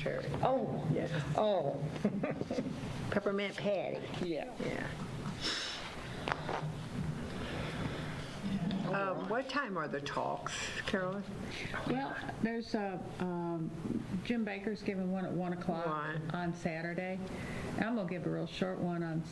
Cherry. Oh, Yes. oh, Peppermint patty. yeah. Yeah. What time are the talks, Carolyn? Well, there's Jim Baker's giving one at 1 o'clock One. on Saturday. I'm going to give a real short one on,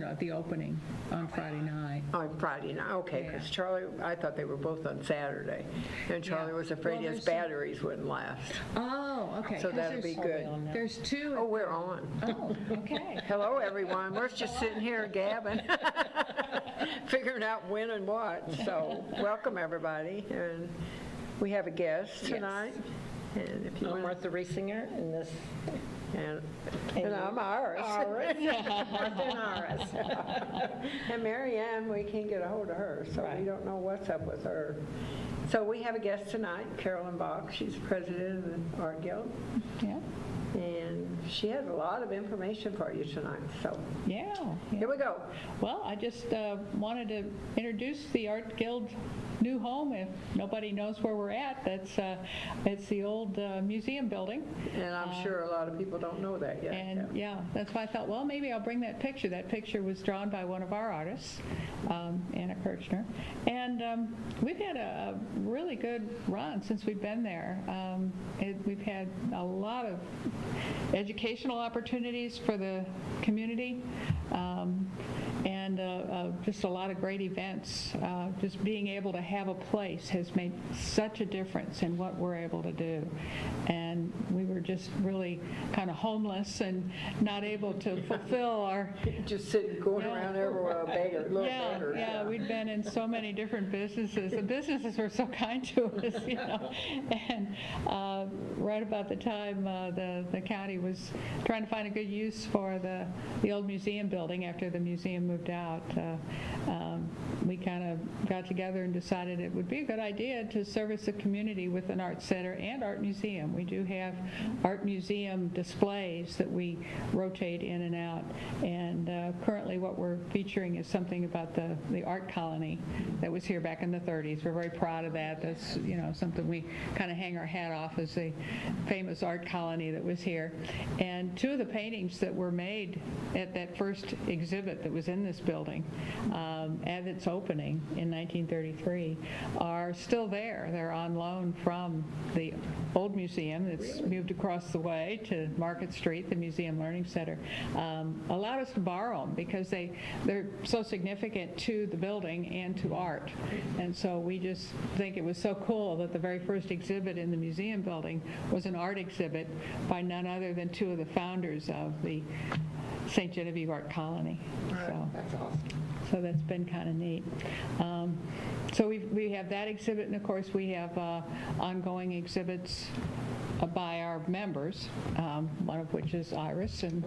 at the opening on Friday night. On Friday night, okay, because Yeah. Charlie, I thought they were both on Saturday. And Charlie Yeah. was afraid Well, his there's some- battery wouldn't last. Oh, okay. So 'cause that'll be there's- good. There's two. Oh, we're on. Oh, okay. Hello, everyone. We're just sitting here gabbing, figuring out when and what. So welcome, everybody. And we have a guest Yes. tonight. And if you I'm want, Martha Riesinger, and this, and and I'm Iris. Martha and Iris. And Mary Ann, we can't get a hold of her, so we Right. don't know what's up with her. So we have a guest tonight, Carolyn Bach. She's president of the Art Guild, Yeah. and she has a lot of information for you tonight. So Yeah. here we go. Well, I just wanted to introduce the Art Guild new home. If nobody knows where we're at, it's the old museum building. And I'm sure a lot of people don't know that yet. And yeah, that's why I thought, well, maybe I'll bring that picture. That picture was drawn by one of our artists, Anna Kirchner. And we've had a really good run since we've been there. We've had a lot of educational opportunities for the community, and just a lot of great events. Just being able to have a place has made such a difference in what we're able to do. And we were just really kind of homeless and not able to fulfill our Just sitting, going Yeah. around everywhere, a beggar, little yeah, beggars. yeah, we'd been in so many different businesses. The businesses were so kind to us, And right about the time the county was trying to find a good use for the old museum building after the museum moved out, we kind of got together and decided it would be a good idea to service the community with an art center and art museum. We do have art museum displays that we rotate in and out, and currently what we're featuring is something about the art colony that was here back in the 30s. We're very proud of that. That's something we kind of hang our hat off as a famous art colony that was here. And two of the paintings that were made at that first exhibit that was in this building at its opening in 1933 are still there. They're on loan from the old museum that's moved across the way to Market Street, the Museum Learning Center. Allowed us to borrow them because they're so significant to the building and to art. And so we just think it was so cool that the very first exhibit in the museum building was an art exhibit by none other than two of the founders of the St. Genevieve Art Colony. So, That's awesome. so that's been kind of neat. So we have that exhibit, and of course we have ongoing exhibits by our members, one of which is Iris, and,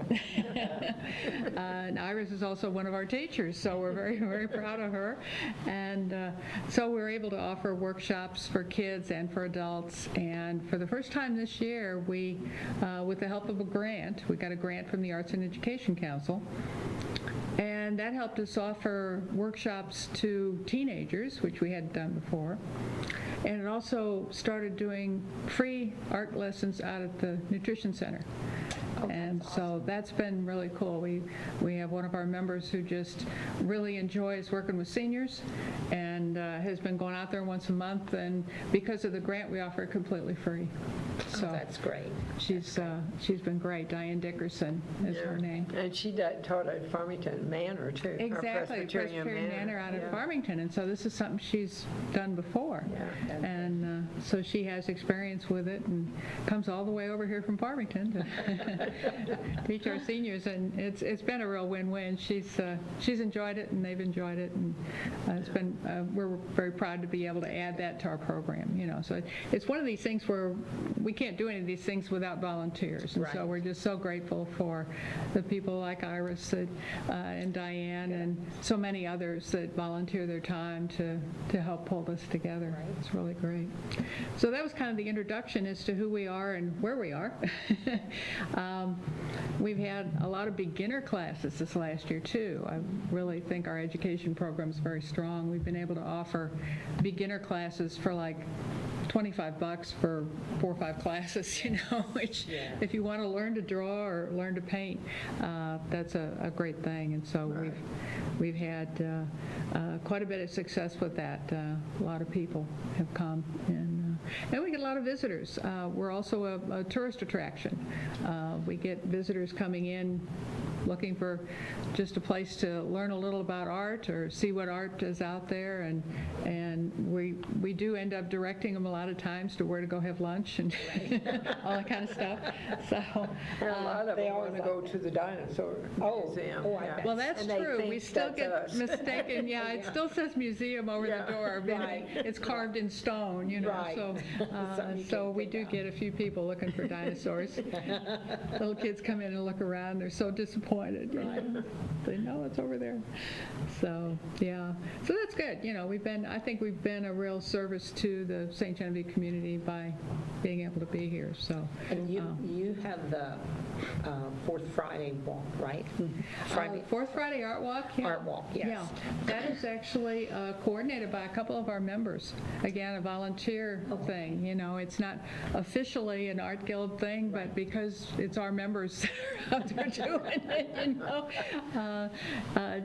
and Iris is also one of our teachers, so we're very, very proud of her. And so we're able to offer workshops for kids and for adults, and for the first time this year, we, with the help of a grant, we got a grant from the Arts and Education Council, and that helped us offer workshops to teenagers, which we hadn't done before. And it also started doing free art lessons out at the Nutrition Center. And so that's been really cool. We have one of our members who just really enjoys working with seniors and has been going out there once a month, and because of the grant we offer it completely free. So That's great. she's been great. Diane Dickerson is her name. And she taught at Farmington Manor, too. or Exactly, Presbyterian Manor out at Farmington, and so this is something she's done before. Yeah. And so she has experience with it and comes all the way over here from Farmington to teach our seniors, and it's been a real win-win. She's enjoyed it, and they've enjoyed it, and it's been we're very proud to be able to add that to our program. So it's one of these things where we can't do any of these things without volunteers, and so Right. we're just so grateful for the people like Iris and Diane and so many others that volunteer their time to help pull this together. Right. It's really great. So that was kind of the introduction as to who we are and where we are. We've had a lot of beginner classes this last year too. I really think our education program is very strong. We've been able to offer beginner classes for like $25 for 4 or 5 classes, which if you want to learn to draw or learn to paint, that's a great thing. And so we've had quite a bit of success with that. A lot of people have come, and we get a lot of visitors. We're also a tourist attraction. We get visitors coming in looking for just a place to learn a little about art or see what art is out there, and we do end up directing them a lot of times to where to go have lunch and all that kind of stuff. So And a lot of them want to go to the dinosaur museum. I bet. well, that's And they true. We think still that's get us. mistaken. Yeah, it still says museum over the door. But Right. It's carved in stone, Right. So Something you so can we pick do out. get a few people looking for dinosaurs. Little kids come in and look around. They're so disappointed. They know it's over there. So yeah, so that's good. I think we've been a real service to the St. Genevieve community by being able to be here. So And you have the Fourth Friday walk, right? Friday. Fourth Friday Art Walk. Yeah. Art walk, yes. Yeah, that is actually coordinated by a couple of our members. Again, a volunteer thing. It's not officially an art guild thing, but because it's our members out there doing it.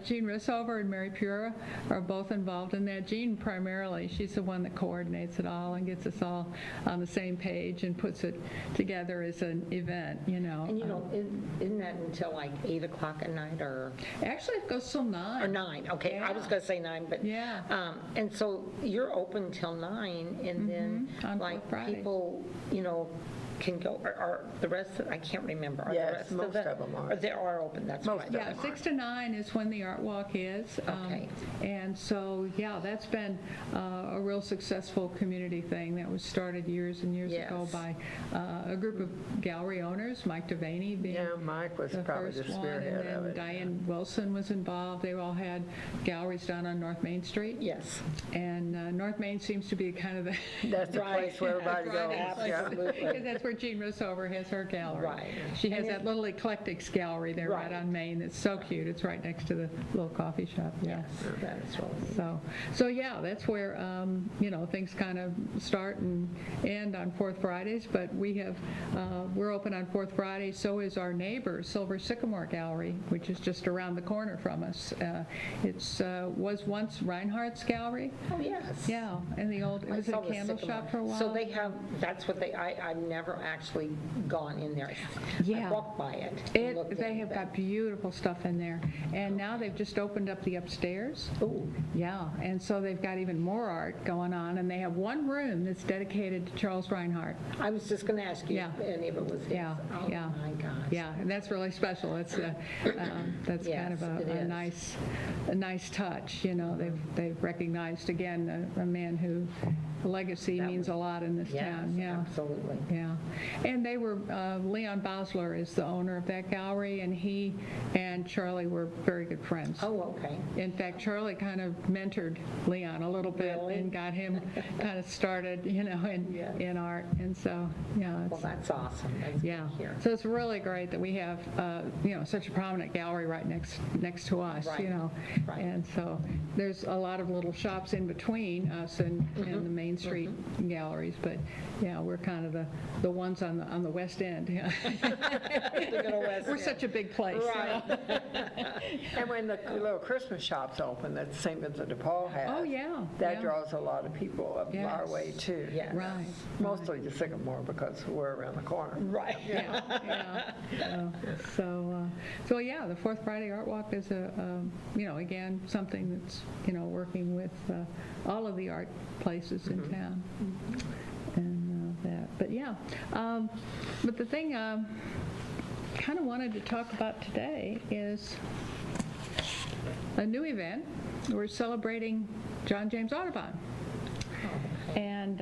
Jean Rissover and Mary Pura are both involved in that. Jean primarily, she's the one that coordinates it all and gets us all on the same page and puts it together as an event. And isn't that until like 8 o'clock at night or Actually, it goes till 9. or 9? Okay, I was going to say 9, but Yeah. And so you're open till 9, and then On like Fourth Friday. people, can go, or the rest, I can't remember. Are Yes, the rest most of of them are. Or they are open, that's Most right. of Yeah, 6 to 9 is when the art walk is. Okay. And so, yeah, that's been a real successful community thing that was started years and years ago Yes. by a group of gallery owners, Mike Devaney being Yeah, Mike was the probably the first one, and spearhead of then it. Diane Wilson was involved. They all had galleries down on North Main Street. Yes. And North Main seems to be kind of the That's the Right. place where everybody goes. Friday place. Yeah. Absolutely. Because that's where Jean Rissover has her gallery. Right. She has that little eclectics gallery there right Right. on Main. It's so cute. It's right next to the little coffee shop. Yeah. That is really neat. So yeah, that's where things kind of start and end on Fourth Fridays. But we're open on Fourth Fridays. So is our neighbor, Silver Sycamore Gallery, which is just around the corner from us. It's was once Reinhardt's gallery. Oh, yes. Yeah, and it was a saw the candle Sycamore. shop for a while. So they have, that's what I've never actually gone in there. Yeah. I walked by it. and looked They in, have but- got beautiful stuff in there. And now they've just opened up the upstairs. Ooh, Yeah, and so they've got even more art going on, and they have one room that's dedicated to Charles Reinhardt. I was just going to ask you Yeah. if any of it was his. Yeah, Oh, yeah. my gosh. Yeah, and that's really special. That's kind Yes, of it a is. nice touch. They've recognized again a man who legacy means a lot in this Yes, town. Yeah. absolutely. Yeah, and they were, Leon Bosler is the owner of that gallery, and he and Charlie were very good friends. Oh, okay. In fact, Charlie kind of mentored Leon a little bit Really? and got him kind of started, in art. And so, yeah, Well, it's, that's awesome. That's good yeah. to hear. So it's really great that we have, such a prominent gallery right next to us, Right, right. And so there's a lot of little shops in between us and the Main Street galleries, but yeah, we're kind of the ones on the west end. Yeah. We're such a big place. Right. And when the little Christmas shops open that St. Vincent de Paul has. Oh, yeah, That yeah. draws a lot of people up our Yes. way too. Yes. Right. Mostly to Sycamore because we're around the corner. Right. Yeah, yeah. So yeah, the Fourth Friday Art Walk is again, something that's, working with all of the art places in town. And but yeah. But the thing kind of wanted to talk about today is a new event. We're celebrating John James Audubon. And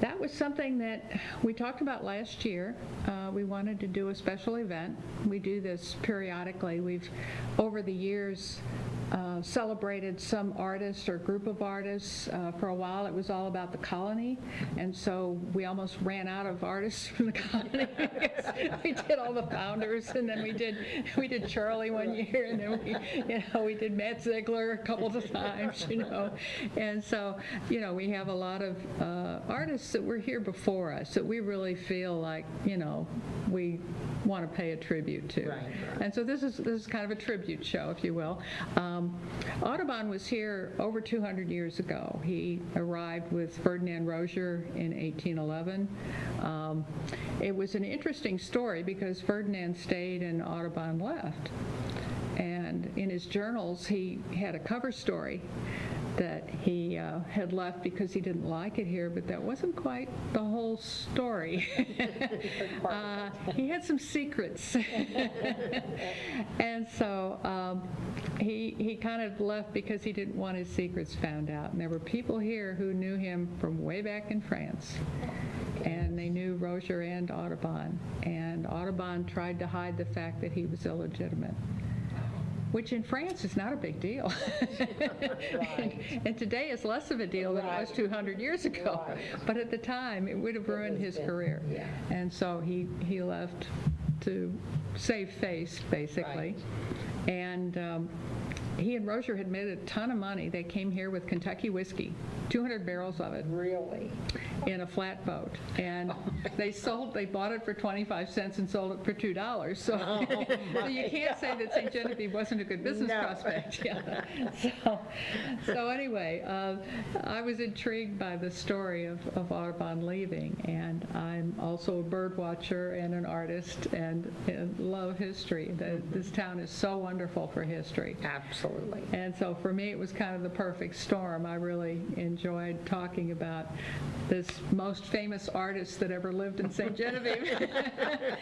that was something that we talked about last year. We wanted to do a special event. We do this periodically. We've, over the years, celebrated some artist or group of artists. For a while, it was all about the colony, and so we almost ran out of artists from the colony. We did all the founders, and then we did Charlie one year, and then we did Matt Ziegler a couple of times, and so we have a lot of artists that were here before us that we really feel like we want to pay a tribute to. Right. And so this is kind of a tribute show, if you will. Audubon was here over 200 years ago. He arrived with Ferdinand Rozier in 1811. It was an interesting story because Ferdinand stayed and Audubon left. And in his journals, he had a cover story that he had left because he didn't like it here, but that wasn't quite the whole story. He had some secrets. And so he kind of left because he didn't want his secrets found out. And there were people here who knew him from way back in France. And they knew Rozier and Audubon. And Audubon tried to hide the fact that he was illegitimate, which in France is not a big deal. And today is less of a deal than it was 200 years ago. Right. But at the time, it would have ruined his career. Yeah. And so he left to save face, basically. Right. And he and Rozier had made a ton of money. They came here with Kentucky whiskey, 200 barrels of it. Really? In a flatboat, and they bought it for 25 cents and sold it for $2. So, so you can't say that St. Genevieve wasn't a good business prospect. Yeah. So anyway, I was intrigued by the story of Audubon leaving, and I'm also a bird watcher and an artist and love history. This town is so wonderful for history. Absolutely. And so for me, it was kind of the perfect storm. I really enjoyed talking about this most famous artist that ever lived in St. Genevieve.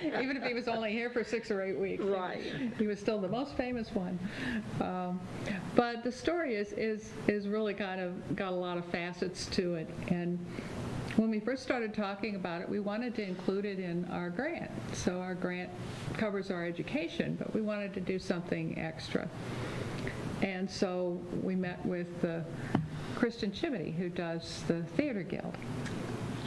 Even if he was only here for 6 or 8 weeks. Right. He was still the most famous one. But the story is really kind of got a lot of facets to it. And when we first started talking about it, we wanted to include it in our grant. So our grant covers our education, but we wanted to do something extra. And so we met with Kristen Chivity, who does the Theater Guild.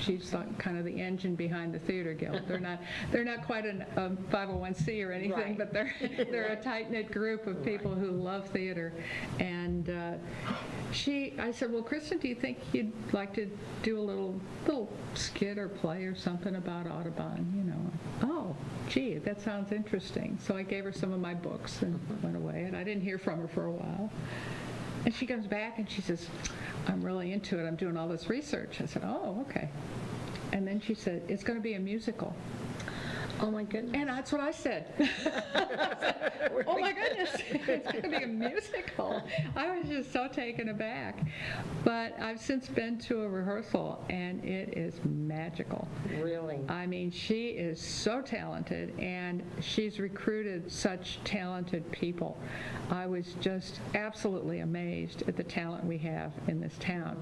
She's like kind of the engine behind the Theater Guild. They're not quite a 501c or anything, Right. but they're a tight-knit group of people who love theater. And I said, well, Kristen, do you think you'd like to do a little skit or play or something about Audubon? Oh, gee, that sounds interesting. So I gave her some of my books and went away, and I didn't hear from her for a while. And she comes back and she says, I'm really into it. I'm doing all this research. I said, oh, okay. And then she said, it's going to be a musical. Oh, my goodness. And that's what I said. Oh, my goodness, it's going to be a musical. I was just so taken aback. But I've since been to a rehearsal, and it is magical. Really? I mean, she is so talented, and she's recruited such talented people. I was just absolutely amazed at the talent we have in this town.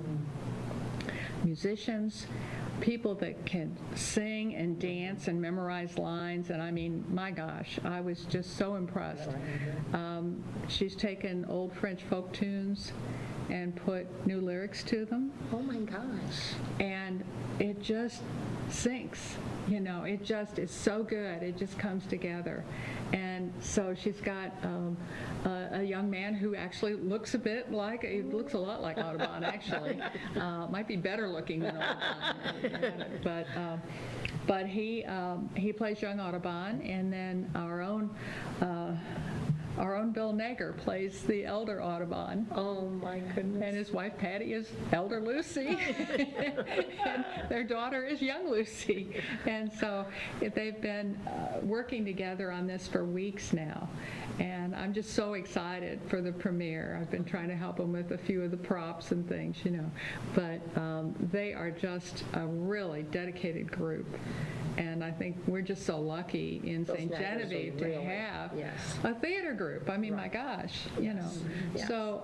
Musicians, people that can sing and dance and memorize lines, and I mean, my gosh, I was just so impressed. She's taken old French folk tunes and put new lyrics to them. Oh my gosh. And it just sinks, it just is so good. It just comes together. And so she's got a young man who actually looks a lot like Audubon, actually. Might be better looking than Audubon. But he plays young Audubon, and then our own Bill Nager plays the elder Audubon. Oh my goodness. And his wife Patty is elder Lucy. And their daughter is young Lucy. And so they've been working together on this for weeks now. And I'm just so excited for the premiere. I've been trying to help them with a few of the props and things, But they are just a really dedicated group. And I think we're just so lucky in Those St. Nagers are Genevieve to really, have yes. a theater group group. I mean, my gosh, you know. Yes. So,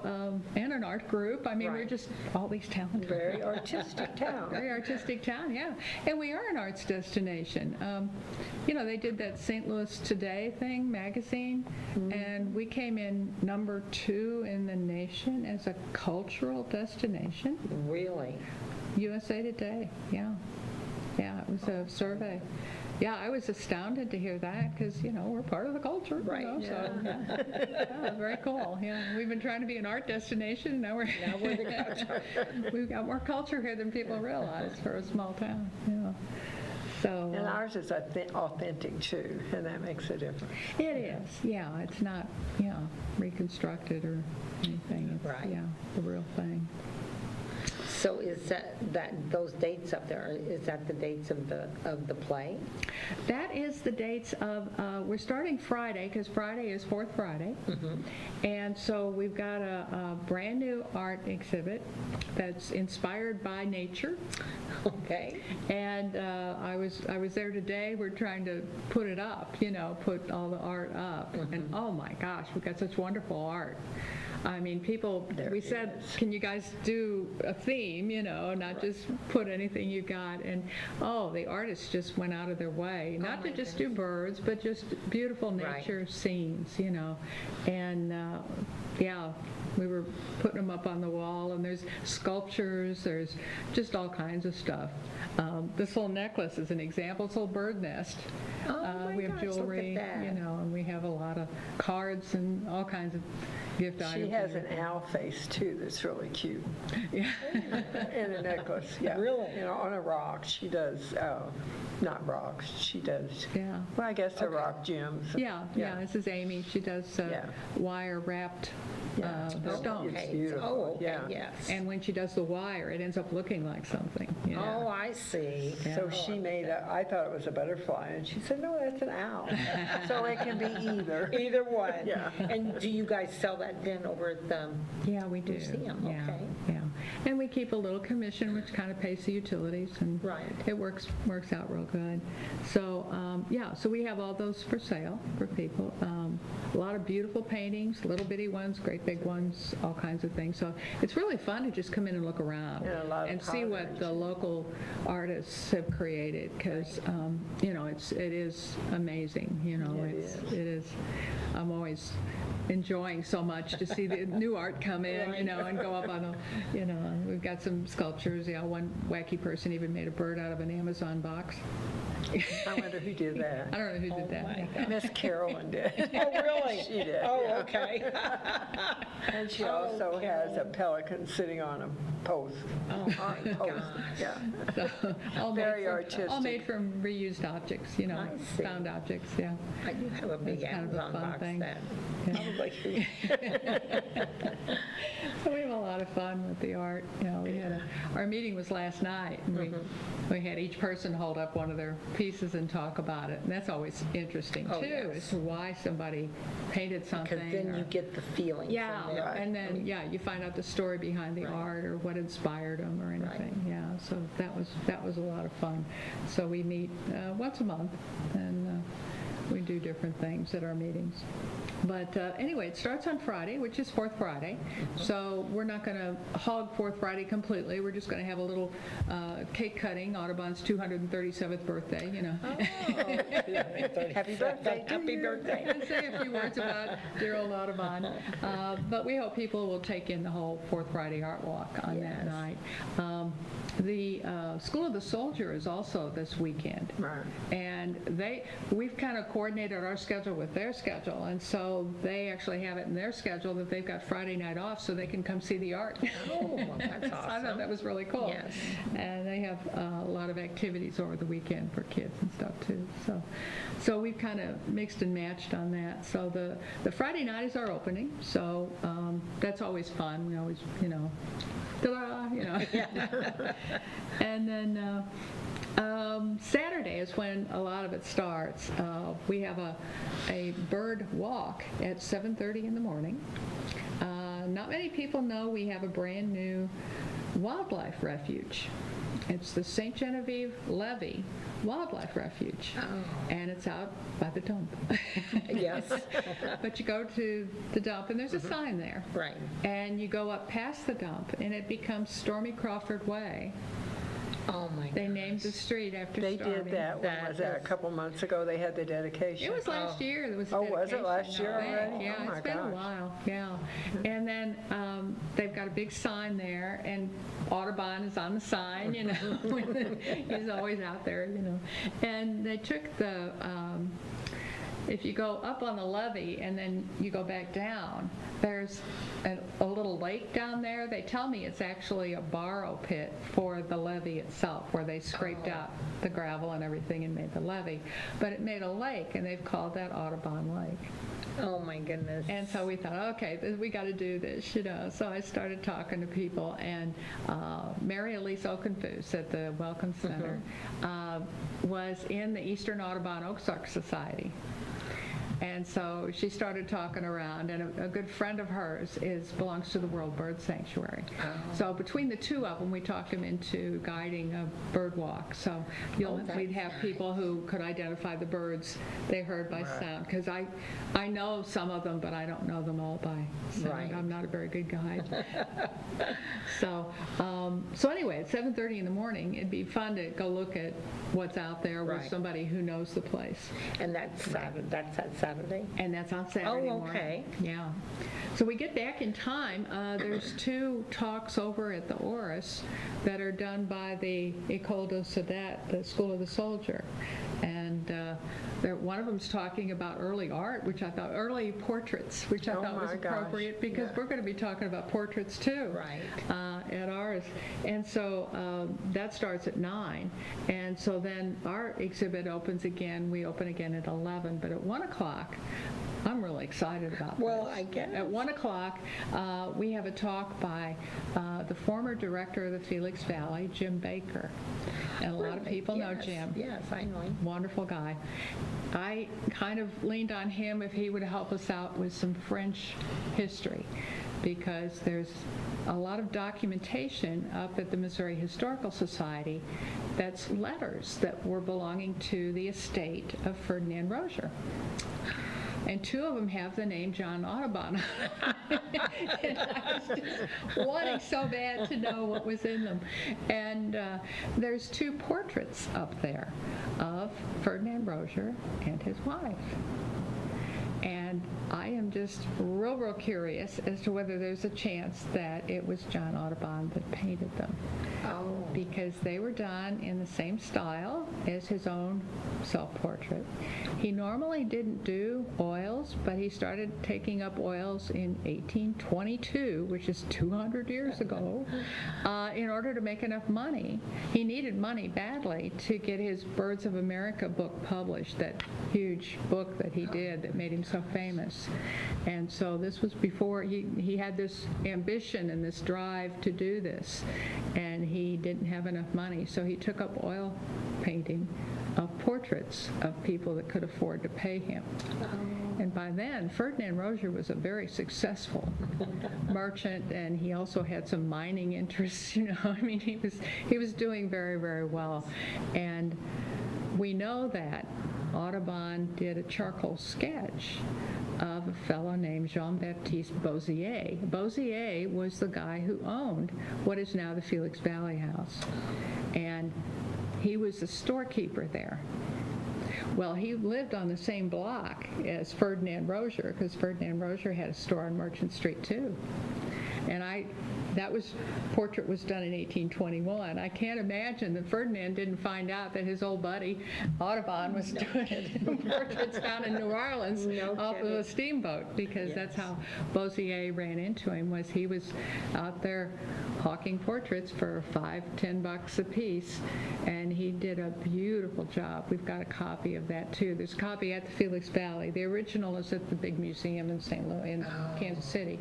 and an art group. I mean, we're Right. just all these talented Very artistic town. Very artistic town, yeah. And we are an arts destination. You know, they did that St. Louis Today thing, magazine, and we came in number 2 in the nation as a cultural destination. Really? USA Today, yeah. Yeah, it was a survey. Yeah, I was astounded to hear that because, you know, we're part of the culture. Right, You know, so, yeah, very cool. Yeah, we've been trying to be an art destination, and now we're the culture. we've got more culture here than people realize for a small town. Yeah. So And ours is authentic too, and that makes a difference. it is. Yeah, it's not reconstructed or anything. It's, Right. Yeah, the real thing. So is that those dates up there, is that the dates of the play? That is the dates of, we're starting Friday, because Friday is Fourth Friday. And so we've got a brand new art exhibit that's inspired by nature. Okay. And I was there today. We're trying to put it up, you know, put all the art up. And oh my gosh, we've got such wonderful art. I mean, people, we said, can you guys do a theme, you know, not just put anything you got. And, oh, the artists just went out of their way, not to just do birds, but just beautiful nature scenes, you know. And, yeah, we were putting them up on the wall, and there's sculptures, there's just all kinds of stuff. This little necklace is an example. It's a little bird nest. Oh, we have my gosh, look at jewelry, that. you know, and we have a lot of cards and all kinds of gift items. She has an owl face too that's really cute. Yeah. And a necklace, yeah. Really? You know, on a rock. She does, not rocks, she does, Yeah. well, I guess they're rock gems. Yeah, this is Amy. She does Yeah. wire wrapped Yeah. stones. It's Okay. beautiful, Oh, okay, yeah. yes. And when she does the wire, it ends up looking like something. You know? Oh, I see. So she made I thought it was a butterfly, and she said, no, that's an owl. So it can be either. Either one. Yeah. And do you guys sell that then over at the Yeah, we do. museum? Yeah, Okay. yeah. And we keep a little commission, which kind of pays the utilities, and Right. it works out real good. So, so we have all those for sale for people. A lot of beautiful paintings, little bitty ones, great big ones, all kinds of things. So it's really fun to just come in and look around And a lot of and see what pottery, the local artists have created, because you know, it is amazing. You know, It it is. I'm always enjoying so much to see the new art come in, you know, and go up on a, you know, we've got some sculptures. Yeah, one wacky person even made a bird out of an Amazon box. I wonder who did I that. don't know who did that. Yeah. Miss Carolyn did. Oh, really? She did, Oh, yeah. okay. And she also has a pelican sitting on a post. Oh, On a post, yeah. So, all Very all made artistic. from reused objects, you know, I see. found objects. Yeah. I do have a big It's kind of a Amazon fun box thing. then. Yeah. So we have a lot of fun with the art. You know, our meeting was last night, and we had each person hold up one of their pieces and talk about it, and that's always interesting Oh, too, yes. as to why somebody painted something. Because then you or- get the feeling yeah, from there. and then you find out the story behind the art or what inspired them or anything. Yeah, so that was a lot of fun. So we meet once a month, and we do different things at our meetings. But anyway, it starts on Friday, which is Fourth Friday. So we're not going to hog Fourth Friday completely. We're just going to have a little cake cutting, Audubon's 237th birthday, you know. Happy birthday to Happy you. birthday. And say a few words about dear old Audubon. But we hope people will take in the whole Fourth Friday Art Walk on that night. The School of the Soldier is also this weekend. Right. And we've kind of coordinated our schedule with their schedule, and so they actually have it in their schedule that they've got Friday night off so they can come see the art. Oh, well, that's I thought awesome. that was really cool. Yes. And they have a lot of activities over the weekend for kids and stuff too. So we've kind of mixed and matched on that. So the Friday night is our opening, so that's always fun. We always, you know, ta-da, you know. And then Saturday is when a lot of it starts. We have a bird walk at 7:30 in the morning. Not many many people know we have a brand new wildlife refuge? It's the St. Genevieve Levee Wildlife Refuge, and it's out by the dump. Yes. But you go to the dump, and there's a sign there. Right. And you go up past the dump, and it becomes Stormy Crawford Way. Oh, my They God. named the street after They Stormy. did that, when was that, a couple months ago, they had the dedication? It was last year. There was a Oh, was it dedication, last year I think. already? Yeah, Oh, my it's been a gosh. while, yeah. And then they've got a big sign there, and Audubon is on the sign, you know. He's always out there, you know. And they took the, if you go up on the levee and then you go back down, there's a little lake down there. They tell me it's actually a borrow pit for the levee itself, where they scraped out the gravel and everything and made the levee. But it made a lake, and they've called that Audubon Lake. Oh, my goodness. And so we thought, okay, we got to do this, you know. So I started talking to people, and Mary Elise Okenfoos at the Welcome Center was in the Eastern Audubon Oaksark Society. And so she started talking around, and a good friend of hers belongs to the World Bird Sanctuary. So between the two of them, we talked them into guiding a bird walk. So we'd have people who could identify the birds they heard by sound, because I know some of them, but I don't know them all by sound. Right. I'm not a very good guide. So anyway, at 7:30 in the morning, it'd be fun to go look at what's out there with Right. somebody who knows the place. And that's Saturday. That's Saturday. And that's on Saturday morning. Okay. Yeah. So we get back in time. There's 2 talks over at the Oris that are done by the École de Sadat, the School of the Soldier. And one of them's talking about early art, early portraits, which I Oh thought was my gosh. appropriate, because Yeah. we're going to be talking about portraits too. Right. At ours. And so that starts at 9. And so then our exhibit opens again. We open again at 11. But at 1 o'clock, I'm really excited about this. Well, I guess. At 1 o'clock, we have a talk by the former director of the Felix Valley, Jim Baker. And a lot of people know Yes. Jim. Yes, I know him. Wonderful guy. I kind of leaned on him if he would help us out with some French history, because there's a lot of documentation up at the Missouri Historical Society that's letters that were belonging to the estate of Ferdinand Rozier. And 2 of them have the name John Audubon. And I was just wanting so bad to know what was in them. And there's 2 portraits up there of Ferdinand Rozier and his wife. And I am just real curious as to whether there's a chance that it was John Audubon that painted them. Oh. Because they were done in the same style as his own self-portrait. He normally didn't do oils, but he started taking up oils in 1822, which is 200 years ago, in order to make enough money. He needed money badly to get his Birds of America book published, that huge book that he did that made him so famous. And so this was before he had this ambition and this drive to do this, and he didn't have enough money, so he took up oil painting of portraits of people that could afford to pay him. And by then, Ferdinand Rozier was a very successful merchant, and he also had some mining interests, you know. I mean, he was doing very well. And we know that Audubon did a charcoal sketch of a fellow named Jean-Baptiste Bozier. Bozier was the guy who owned what is now the Felix Valley House. And he was the storekeeper there. Well, he lived on the same block as Ferdinand Rozier, because Ferdinand Rozier had a store on Merchant Street too. And that portrait was done in 1821. I can't imagine that Ferdinand didn't find out that his old buddy Audubon was doing portraits down in New Orleans off of a steamboat, because that's how Bozier ran into him. He was out there hawking portraits for $5-10 a piece, and he did a beautiful job. We've got a copy of that too. There's a copy at the Felix Valley. The original is at the big museum in St. Louis, in Kansas City,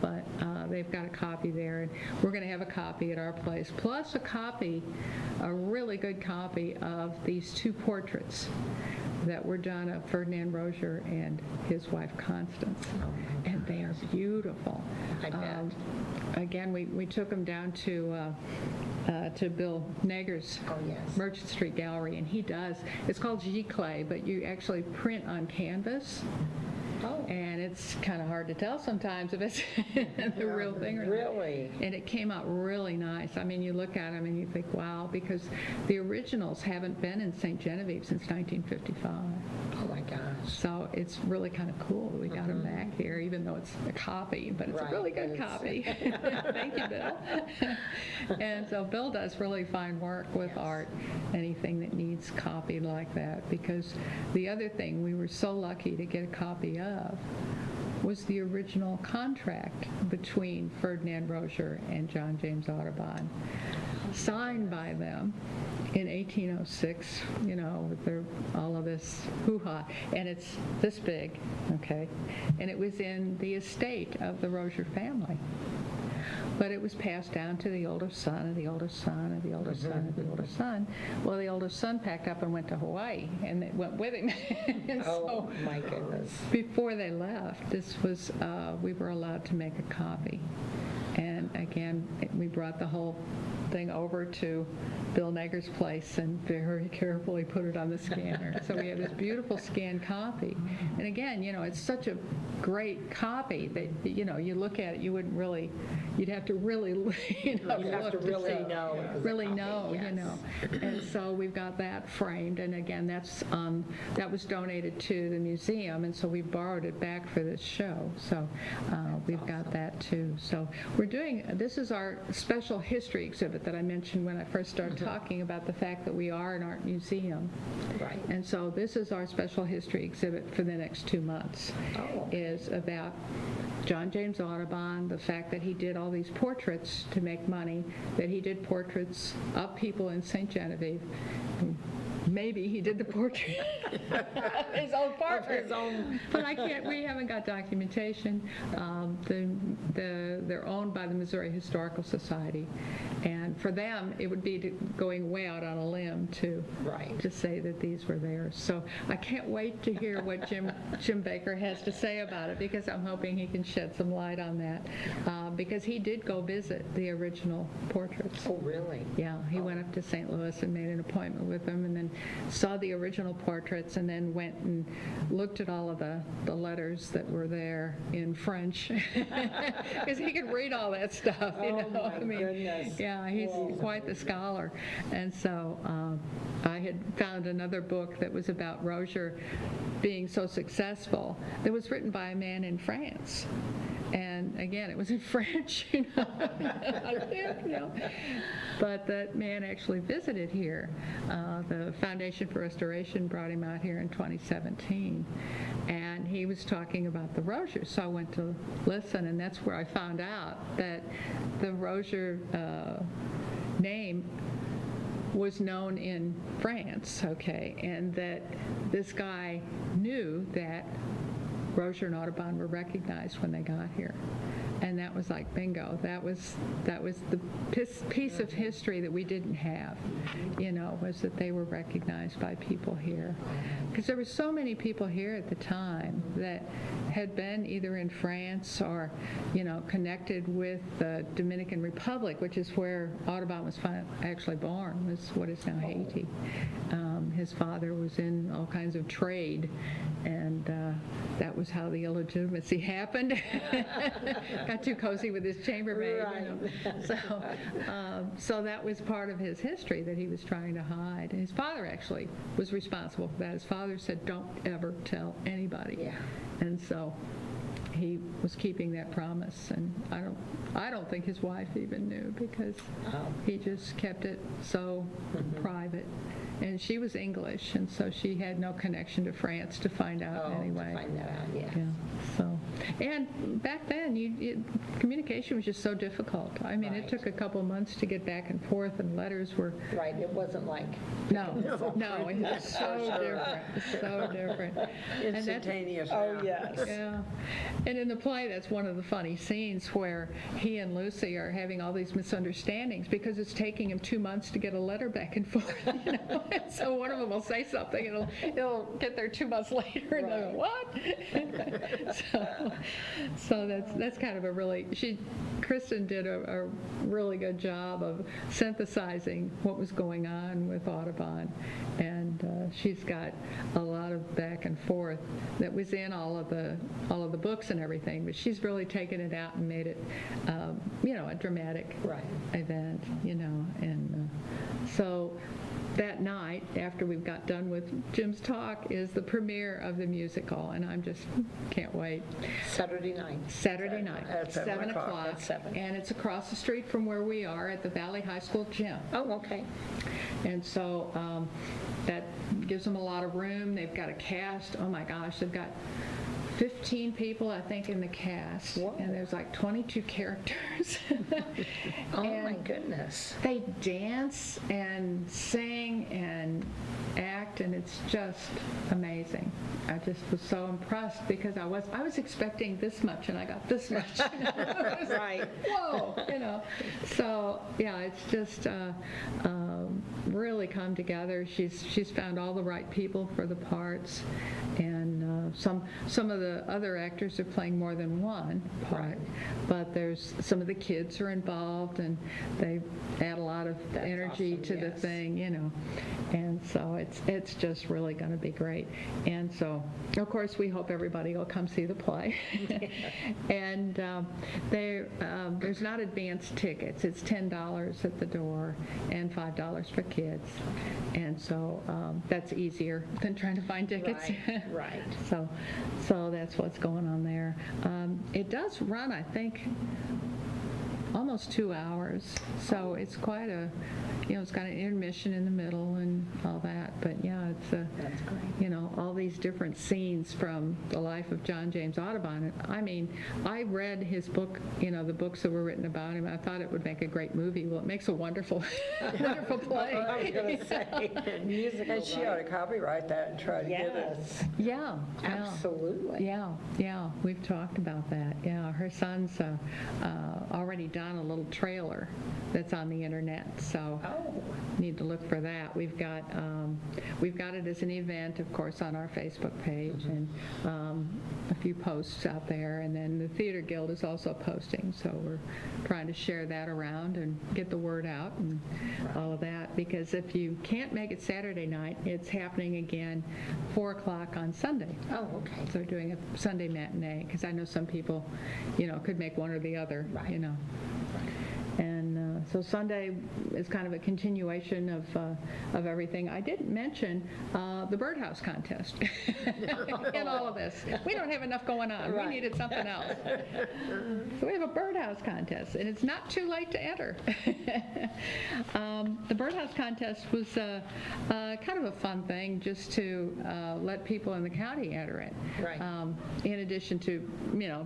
but they've got a copy there. there, and we're going to have a copy at our place, plus a really good copy of these 2 portraits that were done of Ferdinand Rozier and his wife Constance, and they are beautiful. I bet. Again, we took them down to Bill Nager's Oh, yes. Merchant Street Gallery, and he does. It's called giclée, but you actually print on canvas. Oh. And it's kind of hard to tell sometimes if it's the real thing or not. Really? And it came out really nice. I mean, you look at them and you think, wow, because the originals haven't been in St. Genevieve since 1955. Oh, my gosh. So it's really kind of cool that we got them back here, even though it's a copy, but it's Right, a really good it is. copy. Thank you, Bill. And so Bill does really fine work with art, anything that needs copied like that, because the other thing we were so lucky to get a copy of was the original contract between Ferdinand Rozier and John James Audubon, signed by them in 1806, you know, with all of this hoo-ha, and it's this big, okay, and it was in the estate of the Rozier family. But it was passed down to the oldest son and the oldest son and the oldest son and the oldest son. Well, the oldest son packed up and went to Hawaii, and it went with him. And Oh, so my goodness. before they left, this was, we were allowed to make a copy. And again, we brought the whole thing over to Bill Nager's place and very carefully put it on the scanner. So we have this beautiful scanned copy. And again, you know, it's such a great copy that, you know, you look at it, you wouldn't really, you'd have to really, you know, You have look to really see- know it was a really copy, know, you yes. know. And so we've got that framed, and again, that was donated to the museum, and so we borrowed it back for this show. So we've got that too. So we're doing, this is our special history exhibit that I mentioned when I first started talking about the fact that we are an art museum. Right. And so this is our special history exhibit for the next 2 months. Oh. Is about John James Audubon, the fact that he did all these portraits to make money, that he did portraits of people in St. Genevieve. Maybe he did the portrait, his own portrait. his own. But we haven't got documentation. They're owned by the Missouri Historical Society. And for them, it would be going way out on a limb to Right. say that these were theirs. So I can't wait to hear what Jim Baker has to say about it, because I'm hoping he can shed some light on that. Because he did go visit the original portraits. Oh, really? Yeah, he went up to St. Louis and made an appointment with them, and then saw the original portraits, and then went and looked at all of the letters that were there in French, because he could read all that stuff, you Oh, know. my goodness. Yeah, he's quite the scholar. And so I had found another book that was about Rozier being so successful that was written by a man in France. And again, it was in French, you know. But that man actually visited here. The Foundation for Restoration brought him out here in 2017. And he was talking about the Rozier. So I went to listen, and that's where I found out that the Rozier name was known in France, okay, and that this guy knew that Rozier and Audubon were recognized when they got here. And that was like bingo. That was the piece of history that we didn't have, you know, was that they were recognized by people here. Because there were so many people here at the time that had been either in France or, you know, connected with the Dominican Republic, which is where Audubon was actually born, was what is now Haiti. His father was in all kinds of trade, and that was how the illegitimacy happened. Got too cozy with his chambermaid, you know. So that was part of his history that he was trying to hide. And his father actually was responsible for that. His father said, "Don't ever tell anybody." Yeah. And so he was keeping that promise, and I don't think his wife even knew, because he just kept it so private. And she was English, and so she had no connection to France to find out anyway. To find that out, yes. Yeah, so And back then, communication was just so difficult. I mean, it Right. took a couple months to get back and forth, and letters were, Right, it wasn't like, no, it was so different. And that's- Instantaneous oh, now. yes. Yeah, and in the play, that's one of the funny scenes where he and Lucy are having all these misunderstandings because it's taking him 2 months to get a letter back and forth, you know? And so one of them will say something, and it'll get there 2 months later, and they'll go, what? So that's kind of a really, Kristen did a really good job of synthesizing what was going on with Audubon, and she's got a lot of back and forth that was in all of the books and everything, but she's really taken it out and made it, a dramatic Right. event, and so that night, after we've got done with Jim's talk, is the premiere of the musical, and I'm just can't wait. Saturday night. Saturday night, At 7 o'clock. At 7. and it's across the street from where we are at the Valley High School gym. Oh, okay. And so that gives them a lot of room. They've got a cast, oh my gosh, they've got 15 people, I think, in the cast. Whoa. And there's like 22 characters. Oh, my And goodness. they dance and sing and act, and it's just amazing. I just was so impressed because I was expecting this much, and I got this much. Right. Whoa, So yeah, it's just really come together. She's found all the right people for the parts, and some of the other actors are playing more than one part. Right. But there's some of the kids are involved, and they add a lot of That's energy awesome, to the yes. thing, and so it's just really going to be great. And so of course we hope everybody will come see the play. And there's not advanced tickets. It's $10 at the door and $5 for kids, and so that's easier than trying to find tickets. Right. So that's what's going on there. It does run, I think, almost 2 hours, so it's quite a, it's got an intermission in the middle and all that, but yeah, it's That's great. all these different scenes from the life of John James Audubon. I mean, I read his book, the books that were written about him. I thought it would make a great movie. Well, it makes a wonderful, wonderful play. I was going to say, musical, And she ought to copyright that and try to get it. Yes, Yeah, absolutely. Yeah, we've talked about that. Yeah, her son's already done a little trailer that's on the internet, so Oh, need to look for that. We've got it as an event, of course, on our Facebook page, and a few posts out there, and then the Theater Guild is also posting, so we're trying to share that around and get the word out and all of that, because if you can't make it Saturday night, it's happening again 4 o'clock on Sunday. oh, okay. So we're doing a Sunday matinee, because I know some people, could make one or the other, Right. And so Sunday is kind of a continuation of everything. I didn't mention the Birdhouse Contest in all of this. We don't have enough going on. Right. We needed something else. So we have a Birdhouse Contest, and it's not too late to enter. The Birdhouse Contest was kind of a fun thing just to let people in the county enter it. Right. In addition to,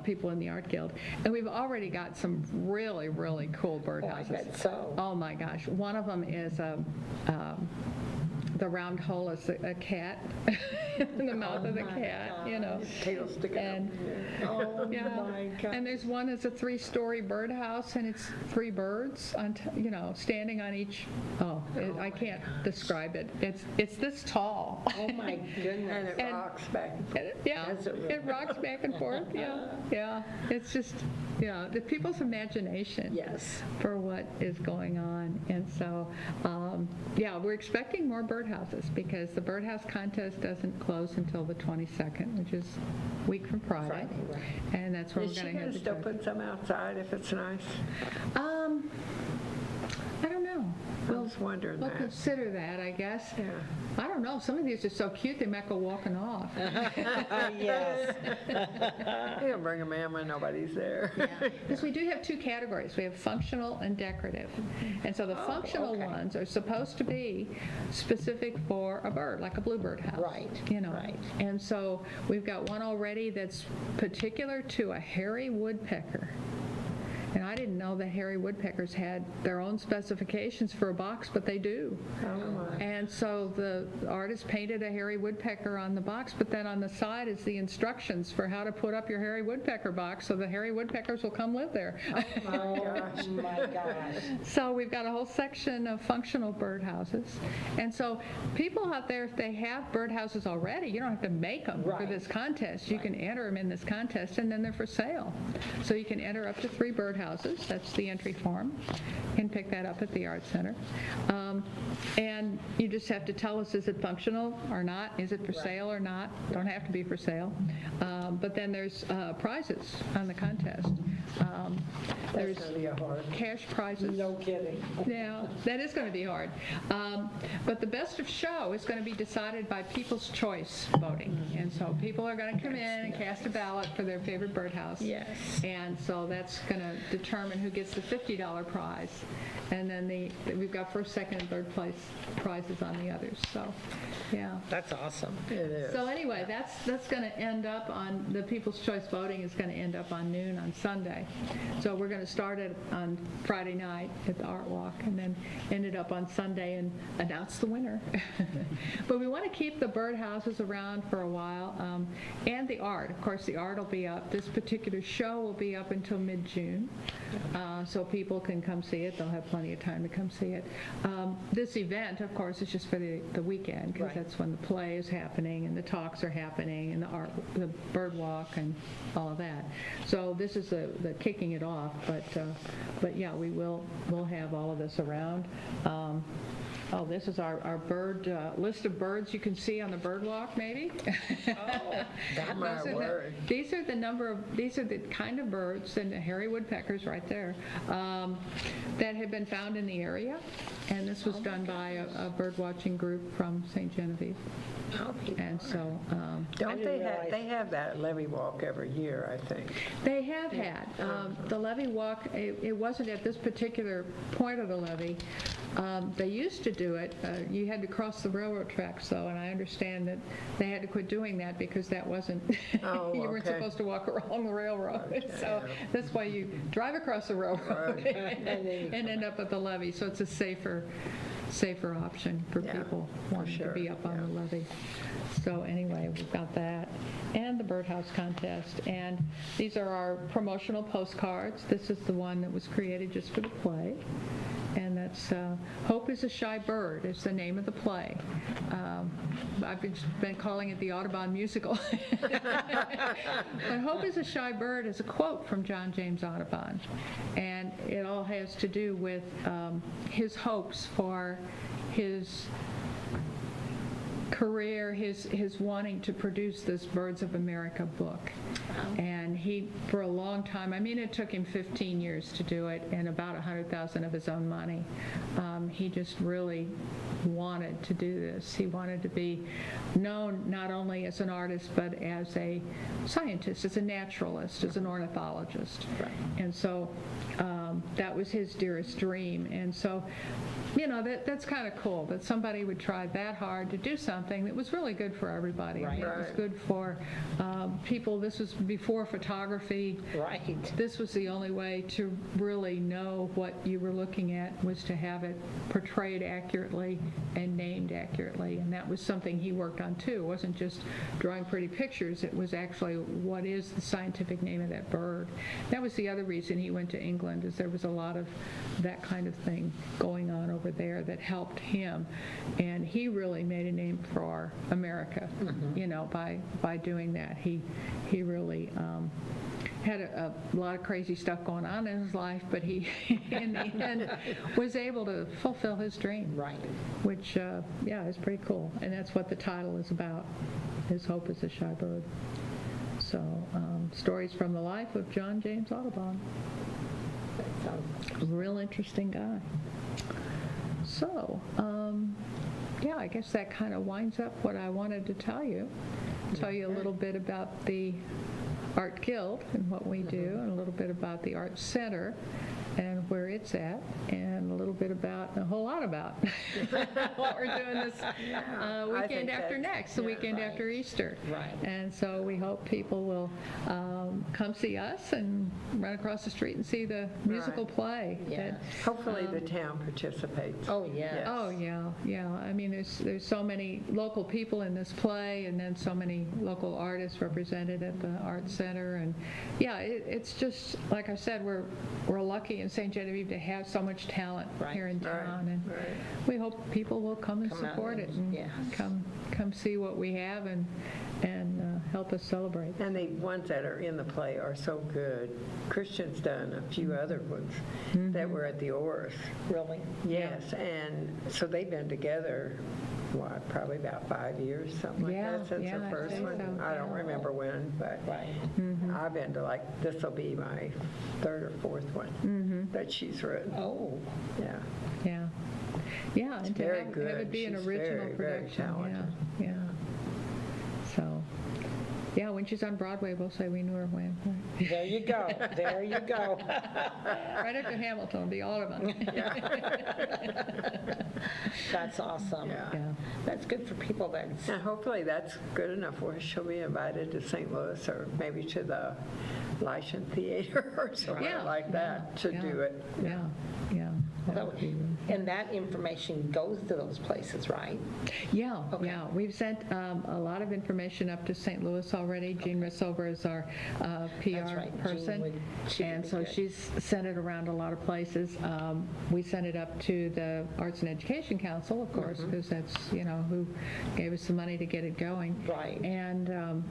people in the Art Guild. And we've already got some really, really cool birdhouses. I bet so. Oh my gosh. One of them is the round hole is a cat in the mouth of the my cat, Tail sticking And Oh, yeah, my God. and there's one that's a 3-story birdhouse, and it's 3 birds on, standing on each. I can't describe it. It's this tall. Oh, my And goodness. it rocks back. Yeah, Does it really? it rocks back and forth. Yeah. It's just, the people's imagination. Yes. For what is going on. And so, we're expecting more birdhouses because the Birdhouse Contest doesn't close until the 22nd, which is a week from Friday. Friday, right. And that's where Is we're she going to going have to the still judges. put some outside if it's nice? I don't know. I was wondering We'll that. consider that, I guess. Yeah. I don't know, some of these are so cute, they might go walking off. Yes. You don't bring them in when nobody's there. Because we do have two categories. We have functional and decorative. And so the functional okay. ones are supposed to be specific for a bird, like a bluebird house. Right, You know. right. And so we've got one already that's particular to a hairy woodpecker. And I didn't know that hairy woodpeckers had their own specifications for a box, but they do. Oh, my. And so the artist painted a hairy woodpecker on the box, but then on the side is the instructions for how to put up your hairy woodpecker box so the hairy woodpeckers will come live there. Oh, my gosh. So we've got a whole section of functional birdhouses. And so people out there, if they have birdhouses already, you don't have to make them for Right. this contest. You can enter them in this contest, and then they're for sale. So you can enter up to 3 birdhouses. That's the entry form. You can pick that up at the Art Center. And you just have to tell us, is it functional or not? Is it for sale or not? Don't have to be for sale. But then there's prizes on the contest. There's That's gonna be a hard. cash prizes. No kidding. Yeah, that is going to be hard. But the best of show is going to be decided by people's choice voting. And so people are going to come in and cast a ballot for their favorite birdhouse. Yes. And so that's going to determine who gets the $50 prize. And then we've got first, second, and third place prizes on the others. So, yeah. That's awesome. It is. So anyway, that's going to end up on, the People's Choice voting is going to end up on noon on Sunday. So we're going to start it on Friday night at the Art Walk and then end it up on Sunday and announce the winner. But we want to keep the birdhouses around for a while, and the art. Of course, the art will be up. This particular show will be up until mid-June, so people can come see it. They'll have plenty of time to come see it. This event, of course, is just for the weekend, because Right. that's when the play is happening and the talks are happening and the bird walk and all of that. So this is the kicking it off, but yeah, we'll have all of this around. Oh, this is our bird list of birds you can see on the bird walk, maybe. That My Those are the- word. These are the kind of birds, and the hairy woodpeckers right there, that have been found in the area. And this was done by a bird watching group from St. Genevieve. And so Don't didn't they have, realize- they have that levee walk every year, I think. they have had. The levee walk, it wasn't at this particular point of the levee. They used to do it. You had to cross the railroad tracks, though, and I understand that they had to quit doing that because that wasn't, Oh, you weren't okay. supposed to walk along the railroad. So yeah. that's why you drive across the railroad Right. and end up at the levee. So it's a safer option for Yeah, people for wanting to be sure, up on yeah. the levee. So anyway, we've got that, and the Birdhouse Contest. And these are our promotional postcards. This is the one that was created just for the play. And that's Hope is a Shy Bird is the name of the play. I've been calling it the Audubon musical. But Hope is a Shy Bird is a quote from John James Audubon. And it all has to do with his hopes for his career, his wanting to produce this Birds of America book. And he, for a long time, I mean, it took him 15 years to do it and about $100,000 of his own money. He just really wanted to do this. He wanted to be known not only as an artist, but as a scientist, as a naturalist, as an ornithologist. Right. And so that was his dearest dream. And so, you know, that's kind of cool that somebody would try that hard to do something that was really good for everybody. I mean, it was Right. good for people. This was before photography. Right. This was the only way to really know what you were looking at, was to have it portrayed accurately and named accurately. And that was something he worked on too. It wasn't just drawing pretty pictures. It was actually, what is the scientific name of that bird? That was the other reason he went to England, is there was a lot of that kind of thing going on over there that helped him. And he really made a name for America, you know, by doing that. He really had a lot of crazy stuff going on in his life, but he, in the end, was able to fulfill his dream. Right. Which, yeah, is pretty cool. And that's what the title is about, His Hope is a Shy Bird. So, stories from the life of John James Audubon. That sounds Real interesting guy. So, yeah, I guess that kind of winds up what I wanted to tell you. Tell you a little bit about the Art Guild and what we do, and a little bit about the Art Center and where it's at, and a little bit about, a whole lot about what we're doing this weekend after next, the weekend after Easter. Right. And so we hope people will come see us and run across the street and see the musical play. Yes. Hopefully the town participates. Oh, yes. Yes. Oh, yeah, yeah. I mean, there's so many local people in this play, and then so many local artists represented at the Art Center. And yeah, it's just, like I said, we're lucky in St. Genevieve to have so much talent here in town. And we hope people will come and support it and come see what we have and help us celebrate. And the ones that are in the play are so good. Christian's done a few other ones that were at the Oars. Really? Yes, and so they've been together, what, probably about 5 years, something like that, since the I first think one. so. I don't remember when, but Right. I've been to this will be my third or fourth one that she's written. Oh, Yeah. Yeah. Yeah, and to very have good. it be an She's original very, very production. talented. Yeah, yeah. So, yeah, when she's on Broadway, we'll say we knew her when. there you go. There you go. Right after Hamilton, the Audubon. That's awesome. Yeah. Yeah. That's good for people that, And hopefully that's good enough where she'll be invited to St. Louis or maybe to the Lycian Theater or something Yeah. like that to Yeah. do it. Yeah, yeah. That would be- and that information goes to those places, right? Yeah, Okay. yeah. We've sent a lot of information up to St. Louis already. Jean Rissover is our PR right. Jean person. she would And be so good. she's sent it around a lot of places. We sent it up to the Arts and Education Council, of course, because that's, who gave us the money to get it going. Right. And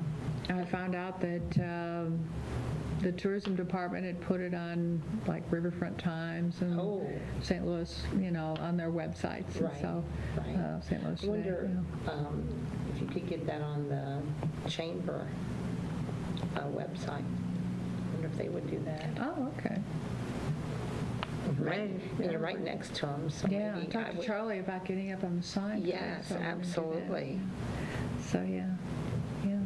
I found out that the tourism department had put it on like Riverfront Times and Oh. St. Louis, on their websites. And Right, so right. St. Louis I Today. wonder yeah. if you could get that on the chamber website. I wonder if they would do that. Oh, okay. Right, and you're right next to them, so Yeah, I maybe I talked to would. Charlie about getting up on the sign. for it, Yes, so we're gonna do that. absolutely. So, yeah.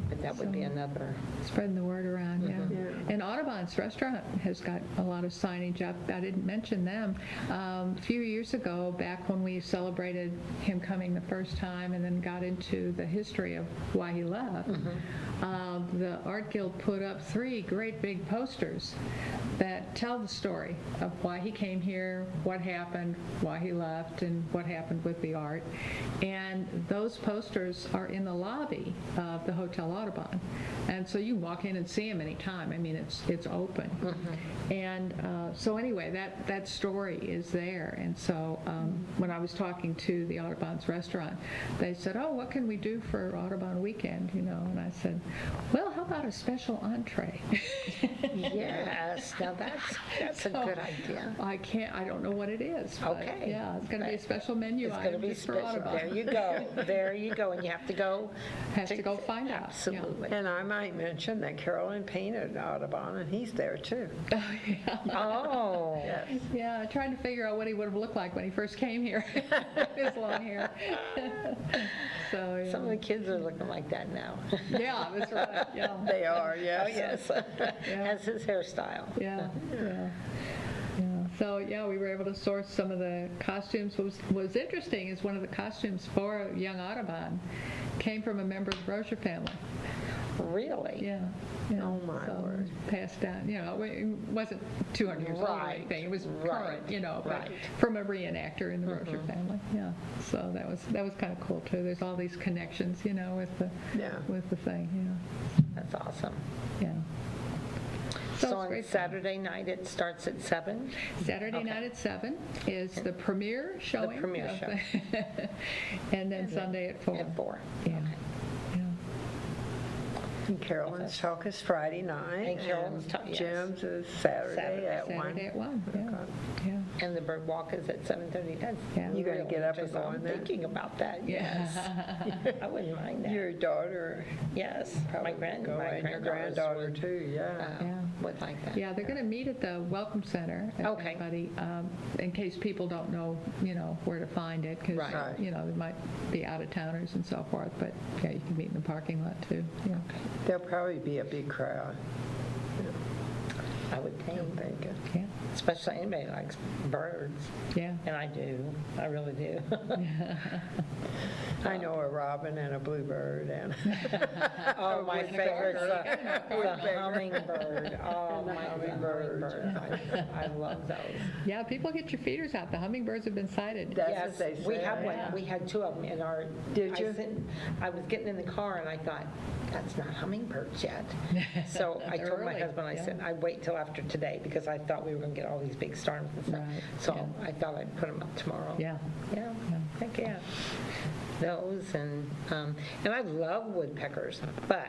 But that would be So, another, spreading the word around, yeah. Yeah. And Audubon's restaurant has got a lot of signage up. I didn't mention them. A few years ago, back when we celebrated him coming the first time and then got into the history of why he left, the Art Guild put up 3 great big posters that tell the story of why he came here, what happened, why he left, and what happened with the art. And those posters are in the lobby of the Hotel Audubon. And so you can walk in and see them anytime. I mean, it's open. And so anyway, that story is there. And so when I was talking to the Audubon's restaurant, they said, oh, what can we do for Audubon weekend, And I said, well, how about a special entree? yes, now that's a So, good idea. I don't know what it is. But Okay. yeah, it's going to be a special menu It's going to item be just for special. Audubon. There you go, there you go, and you have to go. Has to go find out. Yeah. Absolutely. And I might mention that Carolyn painted Audubon, and he's there too. Oh, Yes. Yeah, I tried to figure out what he would have looked like when he first came here, his long hair. So, yeah. some of the kids are looking like that now. Yeah, that's right, yeah. They are, yes. Oh, yes, that's his hairstyle. Yeah, yeah. Yeah. So, yeah, we were able to source some of the costumes. What was interesting is one of the costumes for young Audubon came from a member of the Rozier family. Really? Yeah. Yeah. Oh, my So it word. was passed down, it wasn't 200 years old or Right, anything. It was right, current, but right. from a reenactor in the Rozier family. Yeah. So that was kind of cool too. There's all these connections, Yeah. with the thing. Yeah. That's awesome. Yeah. So it's on great fun. Saturday night, it starts at 7? Saturday Okay. night at 7 is the premiere showing. premiere of show. And then Sunday at 4. At 4. Yeah. Okay. Yeah. And Carolyn's talk is Friday night. And Carolyn's talk, yes. Jim's is Saturday at 1. Saturday at 1, yeah. And the bird walk is at 7:30. That's Yeah. You gotta really get up and interesting. go on I'm that? thinking about that, yes. I wouldn't mind that. Your daughter Yes, probably my go, and your granddaughters granddaughter would, too, yeah. Yeah. would like that. Yeah, they're going to meet at the Welcome Center, Okay. everybody, in case people don't know, where to find it, because, Right. they might be out-of-towners and so forth, but, yeah, you can meet in the parking lot, too, yeah. There'll probably be a big crowd, I would think, I'm thinking. Yeah, especially anybody likes birds, yeah. and I do, I really do. I know a robin and a bluebird and Oh, my favorite's the Woodpecker. hummingbird. Oh, And the my hummingbird. hummingbird. I love those. Yeah, people get your feeders out. The hummingbirds have been sighted. That's Yes, what they we say. have one. Yeah. We had two of them in our. Did you? I was getting in the car and I thought, that's not hummingbirds yet. So I They're told my early, husband, I said, yeah. I'd wait till after today because I thought we were going to get all these big storms and stuff. Right, So yeah. I thought I'd put them up tomorrow. Yeah. Yeah, heck yeah. Those and I love woodpeckers, but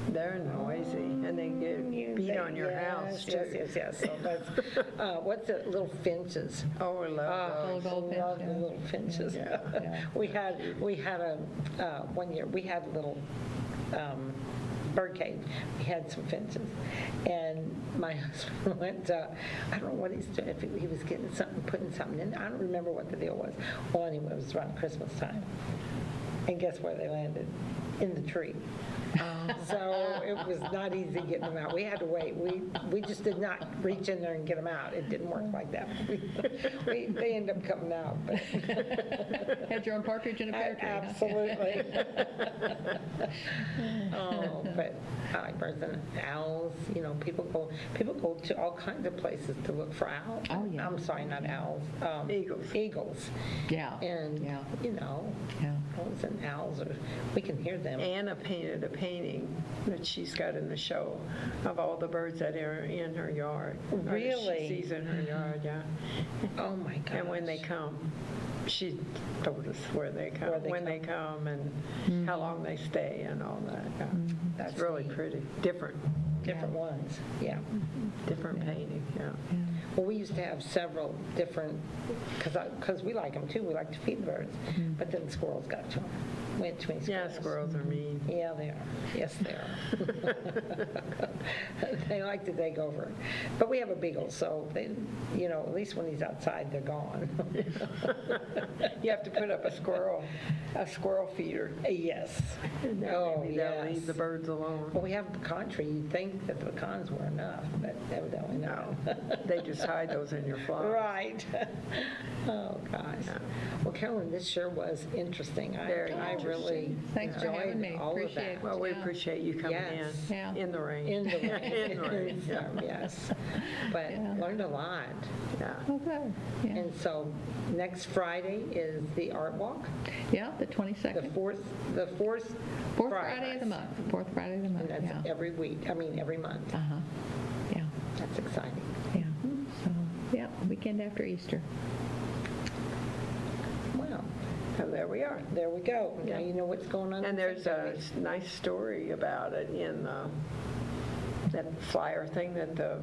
They're noisy and they get beat on your house too. Yes. So that's, what's it, little finches? Oh, I love Little those. goldfinch, Love the yeah. little finches. Yeah. We had a, one year, we had a little bird cage. We had some finches. And my husband went, I don't know what he's doing, if he was getting something, putting something in. I don't remember what the deal was. Well, anyway, it was around Christmas time. And guess where they landed? In the tree. So it was not easy getting them out. We had to wait. We just did not reach in there and get them out. It didn't work like that. They ended up coming out. But Had your own partridge in a pear tree, huh? absolutely. Oh, but I like birds and owls. People go to all kinds of places to look for owls. Oh, yeah. I'm sorry, not owls. Eagles. Eagles. Yeah. And, Yeah. Crows and owls, we can hear them. Anna painted a painting that she's got in the show of all the birds that are in her yard. Or that Really? She sees in her yard, yeah. Oh, my gosh. And when they come, she told us where they come, Where they when they come and how long they stay and all that. Yeah. That's That's really neat. pretty. Different ones, yeah. different painting, yeah. Well, we used to have several different, because we like them too, we like to feed the birds, but then squirrels got to them. We had too many Yeah, squirrels. squirrels are mean. Yeah, they are. Yes, they are. They like to take over. But we have a beagle, so they, at least when he's outside, they're gone. You have to put up a squirrel feeder. Yes. Oh, maybe they'll yes. leave the birds alone. Well, we have pecan tree. You'd think that the pecans were enough, but evidently No, not. they just hide those in your fly. Right. Oh, gosh. Well, Carolyn, this sure was interesting. Very I really Thanks for having me. enjoyed all of Appreciate that. it. Well, we Yeah. appreciate you coming Yes. Yeah. in the rain. In the rain. In the rain, yeah. Yes. But Yeah. learned a lot. Yeah. Oh, good. Yeah. And so next Friday is the art walk, Yeah, the the 22nd. fourth Fourth Friday of the month. Fourth Friday of the month, And yeah. that's every week, every month. Uh-huh. Yeah, That's exciting. yeah. So, yeah, weekend after Easter. Well, So there we are. there we go. Now you know what's going on. And in there's a Sycamore. nice story about it in that flyer thing that the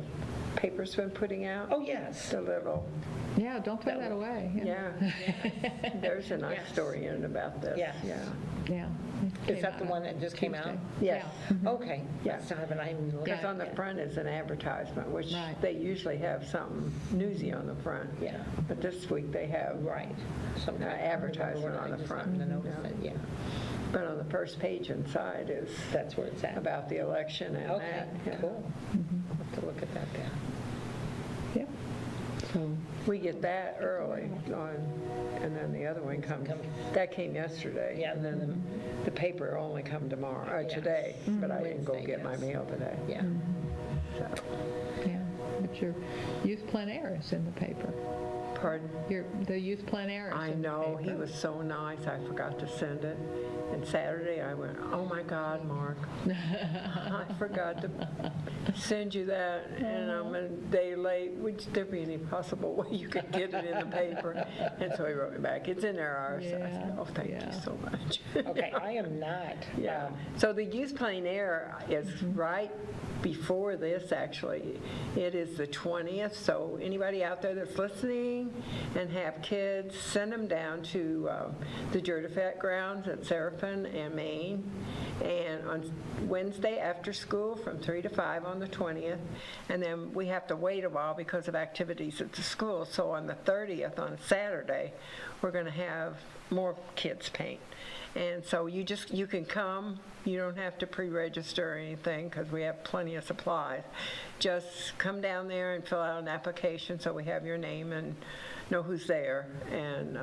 paper's been putting out. Oh, yes. The little, Yeah, don't throw that away. yeah. There's a nice Yes. story in it about this. Yes. Yeah. Yeah. Is that the one that just came out? Tuesday. Yes. Yeah. Okay. Yeah. So haven't I even looked? Yeah. Because on the front is an advertisement, which Right. they usually have something newsy on the front. Yeah. But this week they have, Right. Some kind of advertisement on the front. I noticed Yeah. it, yeah. but on the first page inside is That's where it's at. about the election and Okay, that. yeah. cool. I'll have to look at that then. Yep. So, We get that early on, and then the other one comes, that came yesterday. Yeah. And then the paper only come tomorrow, or Yes. today, but I didn't go Wednesday, get my yes. mail today. Yeah. So, yeah, but your youth plein air is in the paper. Pardon? The youth plein air. is I in the know, he paper. was so nice, I forgot to send it. And Saturday, I went, oh my God, Mark, I forgot to send you that, and I'm a day late. Would there be any possible way you could get it in the paper? And so he wrote me back, it's in there, Iris. I said, Yeah, oh, thank you yeah. so much. Okay, I am not. Yeah, so the youth plein air is right before this, actually. It is the 20th, so anybody out there that's listening and have kids, send them down to the Jerdafet grounds at Seraphim and Maine, and on Wednesday after school from 3 to 5 on the 20th, and then we have to wait a while because of activities at the school, so on the 30th, on Saturday, we're going to have more kids paint. And so you can come, you don't have to pre-register or anything because we have plenty of supplies. Just come down there and fill out an application so we have your name and know who's there. And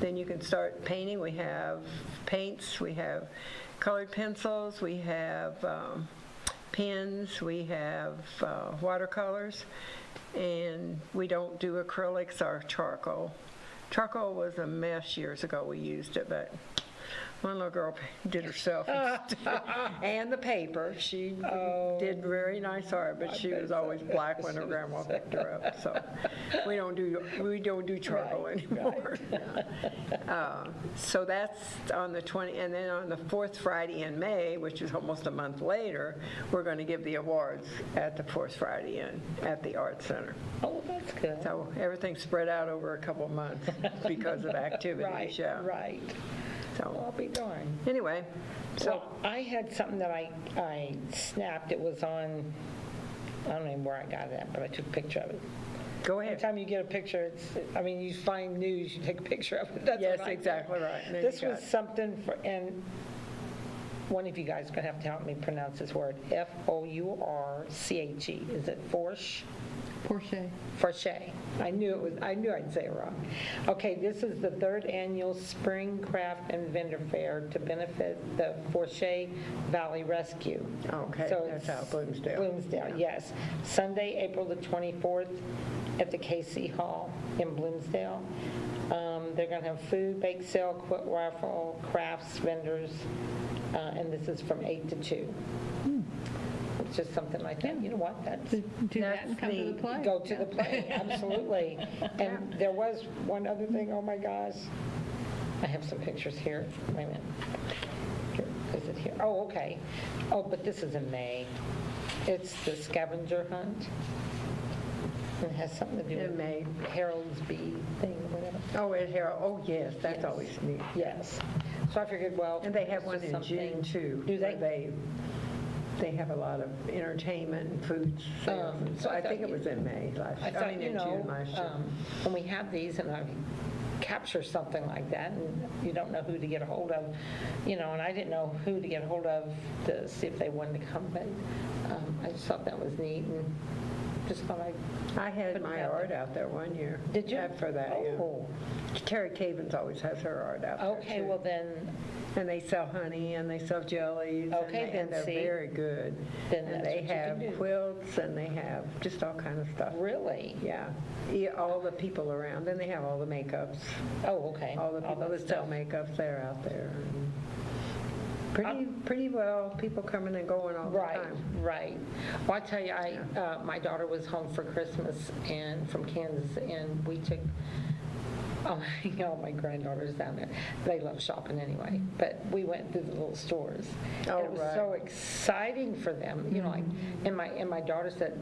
then you can start painting. We have paints, we have colored pencils, we have pens, we have watercolors, and we don't do acrylics or charcoal. Charcoal was a mess years ago, we used it, but one little girl did herself and the paper. She did very nice art, but she was always black when her grandma picked her up. So we don't do charcoal anymore. So that's on the 20th, and then on the fourth Friday in May, which is almost a month later, we're going to give the awards at the fourth Friday at the Art Center. Oh, that's good. So everything's spread out over a couple of months because of activities. Right, Yeah. right. So I'll be darned. anyway, so. Well, I had something that I snapped. It was on, I don't know where I got it at, but I took a picture of it. Go ahead. Anytime you get a picture, you find news, you take a picture of it. That's Yes, what I do. exactly right. There This you was got it. something for, and one of you guys is going to have to help me pronounce this word, Fourche. Is it Forche? Porsche. Forche. I knew I'd say it wrong. Okay, this is the third annual Spring Craft and Vendor Fair to benefit the Forche Valley Rescue. Okay, So that's it's out Bloomsdale. Bloomsdale, yes. Sunday, April the 24th at the KC Hall in Bloomsdale. They're going to have food, bake sale, quilt raffle, crafts, vendors, and this is from 8 to 2. It's just something like that. You know what? That's Do that and come to the play. go to the play, absolutely. And there was one other thing, oh my gosh. I have some pictures here. Wait a minute. Here, is it here? Oh, okay. Oh, but this is in May. It's the Scavenger Hunt. It has something to do In with May. Harold's Bee thing or whatever. Oh, at Harold, oh, yes, that's Yes. always neat. Yes. So I figured, well. And they have it's one just in June, something- too. Do where they? They have a lot of entertainment and food sales. So I I think thought it was in May last I year. thought, mean, you in know, June last year. when we have these and I capture something like that and you don't know who to get a hold of, and I didn't know who to get a hold of to see if they wanted to come, but I just thought that was neat and just thought I had put it my out art out there one year. Did you? For that, yeah. Oh. Terry Cavens always has her art out there, Okay, too. well then, And they sell honey and they sell jellies. Okay, then and they're see. very good. Then And that's they what you can have do. quilts and they have just all kind of stuff. really? Yeah, all the people around. Then they have all the makeups. Oh, okay. All the people that that sell stuff. makeups, they're out there. Pretty well, people coming and going all the Right, time. right. Well, I tell you, my daughter was home for Christmas and from Kansas, and we took, my granddaughters down there. They love shopping anyway, but we went through the little stores. Oh, And it was right. so exciting for them, like, and my daughter said,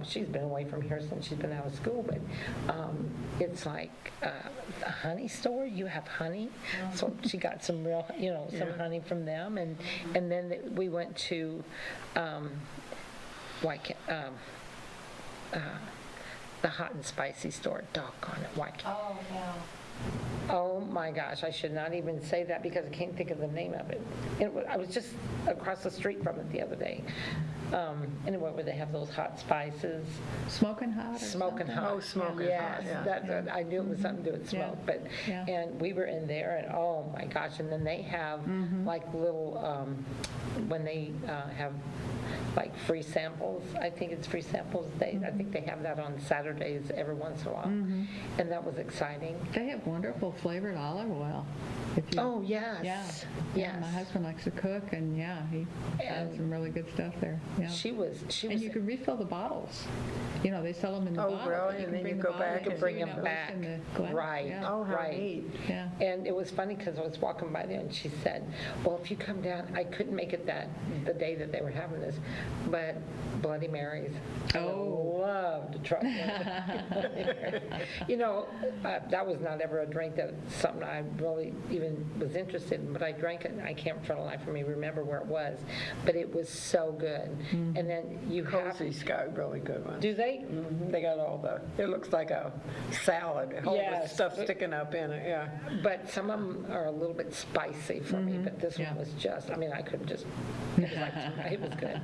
she's been away from here since she's been out of school, but it's like a honey store, you have honey. So she got some real, some honey from them. And then we went to, the hot and spicy store, doggone it, Oh, yeah. Oh my gosh, I should not even say that because I can't think of the name of it. I was just across the street from it the other day. Anyway, where they have those hot spices. Smoking hot or Smoking something? hot. Oh, smoking Yes, hot, yeah. I knew it was something to do with Yeah. smoke, but, Yeah. and we were in there, and oh my gosh, and then they have like little, when they have like free samples, I think it's free samples, I think they have that on Saturdays every once in a while, and that was exciting. They have wonderful flavored olive oil. If you- Oh, yes. Yeah. Yes. My husband likes to cook, and yeah, he has And some really good stuff there. Yeah. She was, And you can refill the bottles. You know, they sell them in the Oh, bottles. really? You And can then bring you the go bottle back with and you, bring and them it goes back. in the glass. Right. Yeah. Oh, how Right. neat. Yeah. And it was funny because I was walking by there and she said, well, if you come down, I couldn't make it the day that they were having this, but Bloody Marys. I would Oh. love to try that. You know, that was not ever a drink that something I really even was interested in, but I drank it and I can't for the life of me remember where it was, but it was so good. And then you have, Cozy's got really good ones. do they? They got all it looks like a salad, all the Yes. stuff sticking up in it, yeah. But some of them are a little bit spicy for me, but this Yeah. one was just, I mean, I couldn't just, it was like, it was good.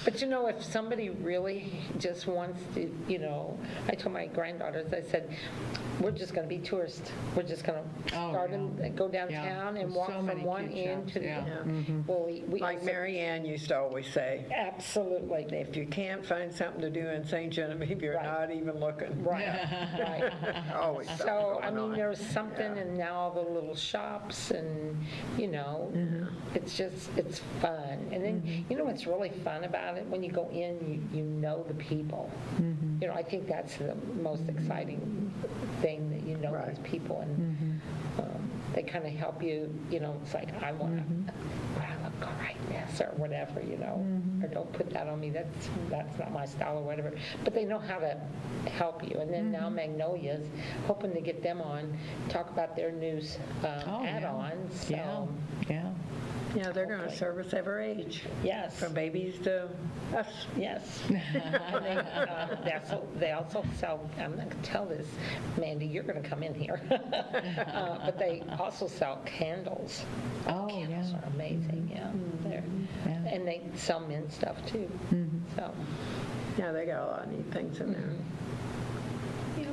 But you know, if somebody really just wants to, you know, I told my granddaughters, I said, we're just going to be tourists. We're just going to Oh, start yeah. and go downtown and There's walk so from many one cute end shops, to the yeah. other. Well, we Like also- Mary Ann used to always say, Absolutely. if you can't find something to do in St. Genevieve, you're Right. not even looking. Right, right. Always something So, I going mean, on. there's something, and now all the little shops, and, you know, it's just, it's fun. And then, you know what's really fun about it? When you go in, you know the people. You know, I think that's the most exciting thing, that you know Right. these people, and they kind of help you, you know, it's like, I want to, I look correctness or whatever, you know, or don't put that on me, that's not my style or whatever. But they know how to help you. And then now Magnolia's, hoping to get them on, talk about their new Oh, yeah. add-ons. Yeah, So, yeah. Yeah, they're going to Okay. service every age, yes, from babies to us. yes. And they also sell, I'm not going to tell this, Mandy, you're going to come in here. But they also sell candles. Oh, Candles yeah. are amazing, yeah. They're- Yeah. And they sell men's stuff too. So, Yeah, they got a lot of neat things in there. yeah.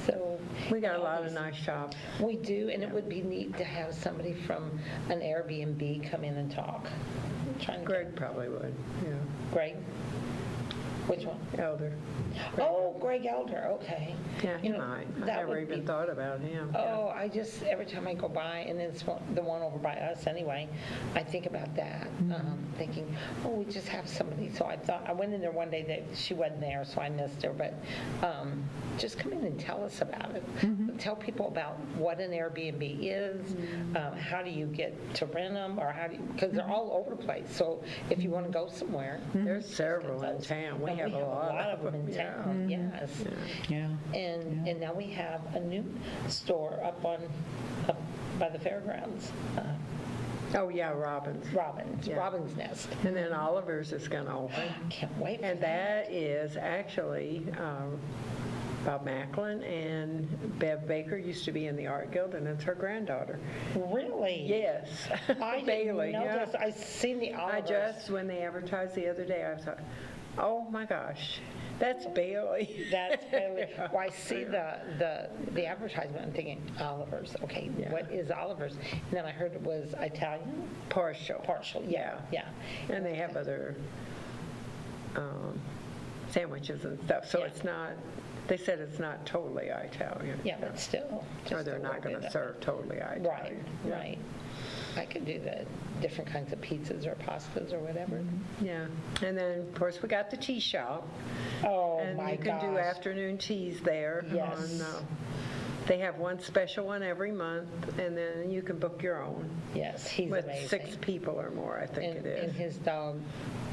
So. We got a lot of nice shops. We do, and it would be neat to have somebody from an Airbnb come in and talk. I'm trying to Greg probably would, yeah. Greg? Which one? Elder. Oh, Greg Elder, okay. Yeah, he You know, might. I that never would even be- thought about him. Oh, I just, every time I go by, and it's the one over by us anyway, I think about that, thinking, oh, we just have somebody. So I thought, I went in there one day that she wasn't there, so I missed her, but just come in and tell us about it. Tell people about what an Airbnb is, how do you get to rent them, or how do you, because they're all over the place. So if you want to go somewhere. There's several in town. We And have a lot of them in yeah. town, yes. Yeah. And now we have a new store up by the fairgrounds, Oh, yeah, Robbins. Robin's, Yeah. Robin's Nest. And then Oliver's is going to open. Can't wait for And that. that is actually, Bob Macklin and Bev Baker used to be in the Art Guild, and it's her granddaughter. Really? Yes. I Bailey, didn't know yeah. this. I seen the I Olivers. just, when they advertised the other day, I thought, oh my gosh, that's Bailey. That's Bailey. Well, I see the advertisement, I'm thinking, Oliver's, okay, Yeah. what is Oliver's? And then I heard it was Italian, Partial. partial, yeah. And they have other sandwiches and stuff, so Yeah. it's not, they said it's not totally Italian. Yeah, but still. Or just they're a not little going bit to of- serve totally Italian. Right, Yeah. right. I could do the different kinds of pizzas or pastas or whatever. Yeah, and then, of course, we got the tea shop. Oh, And my you can do gosh. afternoon teas there. Yes. They have one special one every month, and then you can book your own. Yes, he's With amazing. 6 people or more, I think And it is. his dog,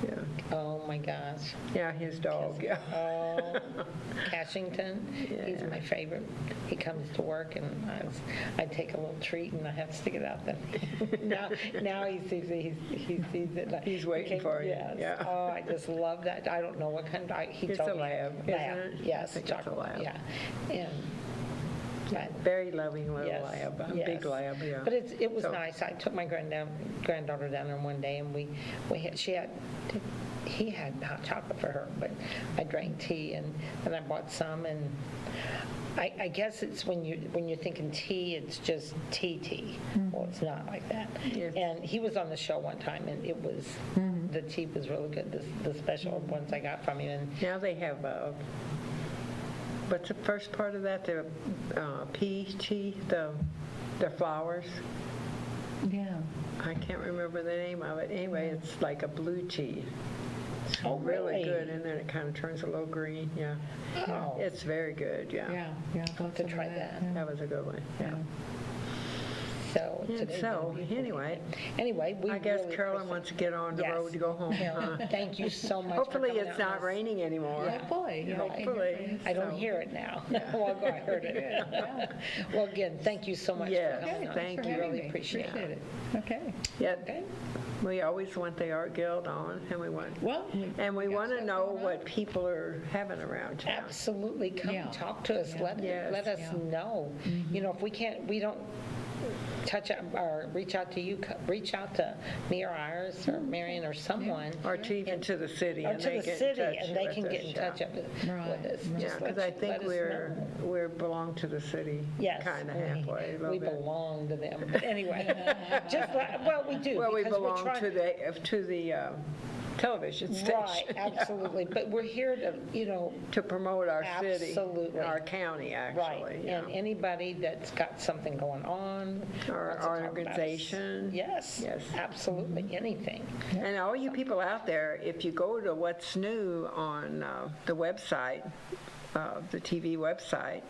Yeah, oh my gosh. yeah, his dog, yeah. Oh, Cashington, he's Yeah. my favorite. He comes to work and I take a little treat and I have to stick it out there. Now he sees it, he sees it. like, He's waiting okay, for you, yes. yeah. Oh, I just love that. I don't know what kind of, he It's told a me. lab, isn't it? I Yes, think it's a chocolate, lab. yeah. And But- Very loving little Yes, lab, a yes. big lab, yeah. But it was So- nice. I took my granddaughter down there one day, and he had hot chocolate for her, but I drank tea, and I bought some, and I guess it's when you're thinking tea, it's just tea. Well, it's not like that. Yes. And he was on the show one time, and it was, the tea was really good, the special ones I got from him, and Now they have, what's the first part of that? The pea tea, the flowers? Yeah. I can't remember the name of it. Anyway, it's like a blue tea. It's Oh, really really? good, and then it kind of turns a little green, yeah. Oh. It's very good, yeah. Yeah. I'll to try that. Yeah. That was a good one, yeah. so And today's so, been a beautiful anyway, day. Anyway, we I guess really Carolyn appreciate- wants to get on the Yes. road to go home. Carolyn, huh? thank you so much for Hopefully coming it's out not and- raining anymore. Hopefully. yeah, Right. I can Hopefully. hear you. I don't So- hear it now. Well, I heard it. Well, again, thank you so much Yes, for coming Okay, on. thank thanks for you. having Really me. appreciate it. Appreciate it. Okay. Yeah, Okay. we always want the Art Guild on, and we want, Well, and we got want to stuff know going on. what people are having around town. Absolutely, come Yeah. talk to us, Yeah. let Yes. us Yeah. know. You know, if we don't touch up or reach out to you, reach out to me or Iris or Marion or someone. Or to even to the city, Or and to they the get in city, touch and they with can us, get in yeah. touch with Right, us. right. Yeah, Just because let- I think let us know. we're belong to the city, Yes. kind of halfway, a little We bit. belong to them. But anyway, well, we do. Well, we because we're belong trying- to the television Right, station. absolutely. But we're here to, To promote our city. Absolutely. Our county, actually. right. yeah. And anybody that's got something going on. Or wants to talk about us. organization. Yes. Yes. Absolutely, anything. And all you people out there, if you go to What's New on the website, the TV website,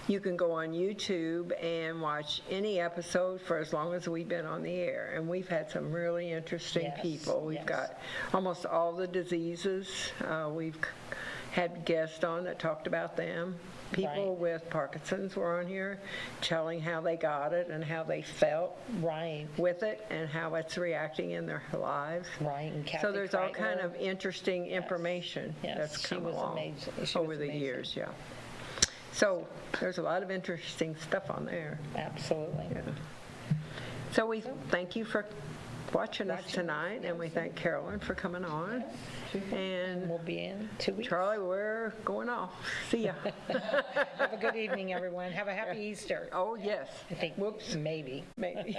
you can go on YouTube and watch any episode for as long as we've been on the air. And we've had some really interesting Yes, people. We've yes. got almost all the diseases. We've had guests on that talked about them. People Right. with Parkinson's were on here telling how they got it and how they felt Right, with it and how it's reacting in their lives. right. And Kathy So there's all kind Kreitler. of interesting information Yes, that's she come was along amazing. She was over the amazing. years, yeah. So there's a lot of interesting stuff on there. Absolutely. Yeah. So we thank you for watching us Watching us, tonight, and we thank Carolyn for coming on. And We'll be in 2 weeks. Charlie, we're going off. See ya. Have a good evening, everyone. Have a happy Easter. Oh, yes. I think, Whoops, maybe. maybe.